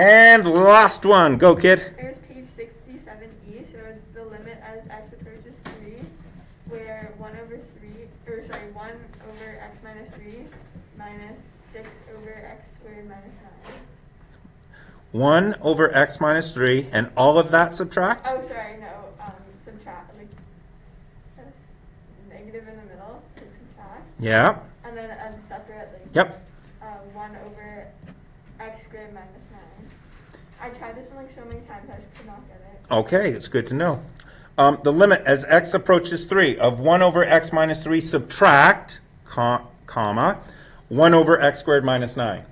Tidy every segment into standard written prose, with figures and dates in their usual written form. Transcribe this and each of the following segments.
And last one. Go, kid. Here's page 67E, shows the limit as x approaches 3, where 1 over x minus 3 minus 6 over x squared minus 9. 1 over x minus 3, and all of that subtract? Oh, sorry, no. Subtract, like, negative in the middle, like subtract. Yeah. And then separate, like, Yep. 1 over x squared minus 9. I tried this one like so many times, I just could not get it. Okay, it's good to know. The limit as x approaches 3 of 1 over x minus 3 subtract, comma, 1 over x squared minus 9.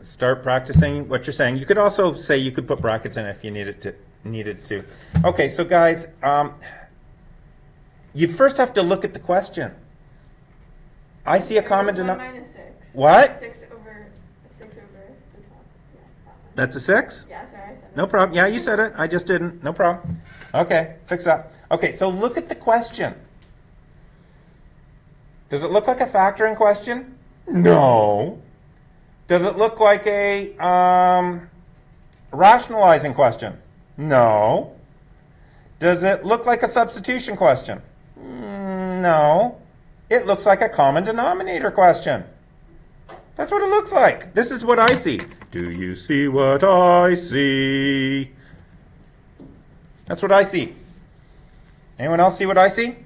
Start practicing what you're saying. You could also say you could put brackets in if you needed to. Okay, so guys, you first have to look at the question. I see a common denominator. 1 minus 6. What? 6 over the top. Yeah, that one. That's a 6? Yeah, sorry, I said it. No problem. Yeah, you said it. I just didn't. No problem. Okay, fix that. Okay, so look at the question. Does it look like a factoring question? No. Does it look like a rationalizing question? No. Does it look like a substitution question? No. It looks like a common denominator question. That's what it looks like. This is what I see. Do you see what I see? That's what I see. Anyone else see what I see?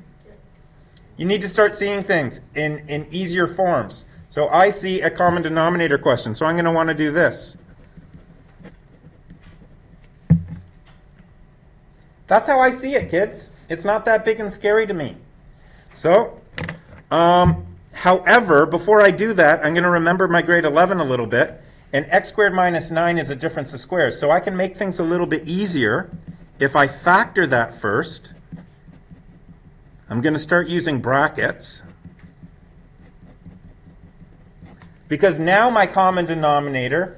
You need to start seeing things in easier forms. So I see a common denominator question. So I'm going to want to do this. That's how I see it, kids. It's not that big and scary to me. So, however, before I do that, I'm going to remember my grade 11 a little bit. And x squared minus 9 is a difference of squares. So I can make things a little bit easier if I factor that first. I'm going to start using brackets. Because now my common denominator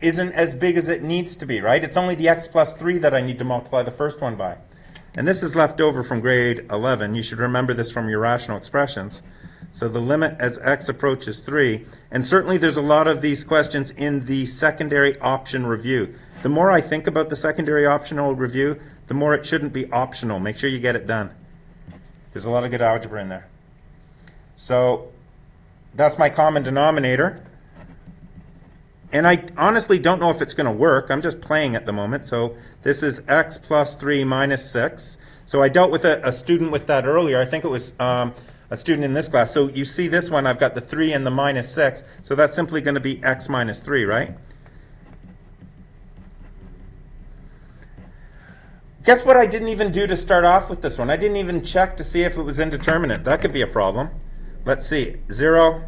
isn't as big as it needs to be, right? It's only the x plus 3 that I need to multiply the first one by. And this is left over from grade 11. You should remember this from your rational expressions. So the limit as x approaches 3, and certainly there's a lot of these questions in the secondary option review. The more I think about the secondary optional review, the more it shouldn't be optional. Make sure you get it done. There's a lot of good algebra in there. So that's my common denominator. And I honestly don't know if it's going to work. I'm just playing at the moment. So this is x plus 3 minus 6. So I dealt with a student with that earlier. I think it was a student in this class. So you see this one, I've got the 3 and the minus 6. So that's simply going to be x minus 3, right? Guess what I didn't even do to start off with this one? I didn't even check to see if it was indeterminate. That could be a problem. Let's see. 0,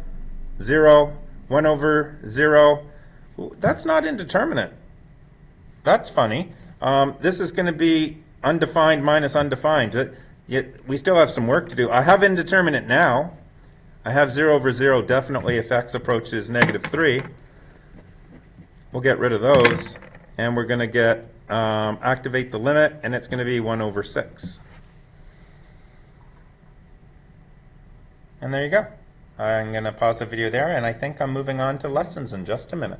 0, 1 over 0. That's not indeterminate. That's funny. This is going to be undefined minus undefined. Yet we still have some work to do. I have indeterminate now. I have 0 over 0 definitely if x approaches negative 3. We'll get rid of those. And we're going to get activate the limit, and it's going to be 1 over 6. And there you go. I'm going to pause the video there, and I think I'm moving on to lessons in just a minute.